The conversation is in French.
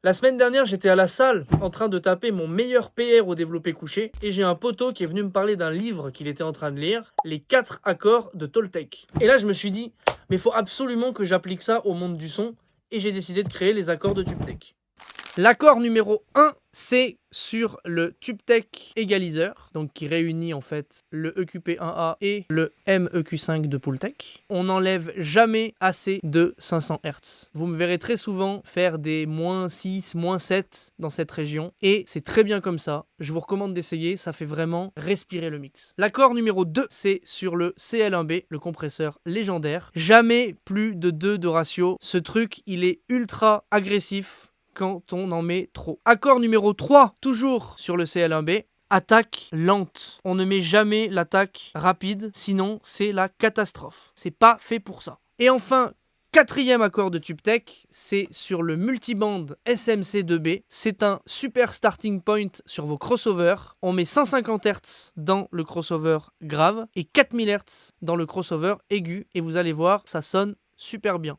La semaine dernière, j'étais à la salle en train de taper mon meilleur PR au développé couché et j'ai un poteau qui est venu me parler d'un livre qu'il était en train de lire, Les 4 accords de Toltec. Et là, je me suis dit, mais il faut absolument que j'applique ça au monde du son et j'ai décidé de créer les accords de TubeTech. L'accord numéro 1, c'est sur le TubeTech égaliseur, donc qui réunit en fait le EQP1A et le MEQ5 de Pultec. On n'enlève jamais assez de 500 Hz. Vous me verrez très souvent faire des -6, -7 dans cette région, et c'est très bien comme ça. Je vous recommande d'essayer, ça fait vraiment respirer le mix. L'accord numéro 2, c'est sur le CL1B, le compresseur légendaire. Jamais plus de 2 de ratio. Ce truc, il est ultra agressif quand on en met trop. Accord numéro 3, toujours sur le CL1B, attaque lente. On ne met jamais l'attaque rapide, sinon c'est la catastrophe. C'est pas fait pour ça. Et enfin, quatrième accord de TubeTech, c'est sur le multiband SMC2B. C'est un super starting point sur vos crossovers. On met 150 Hz dans le crossover grave et 4000 Hz dans le crossover aigu. Et vous allez voir, ça sonne super bien.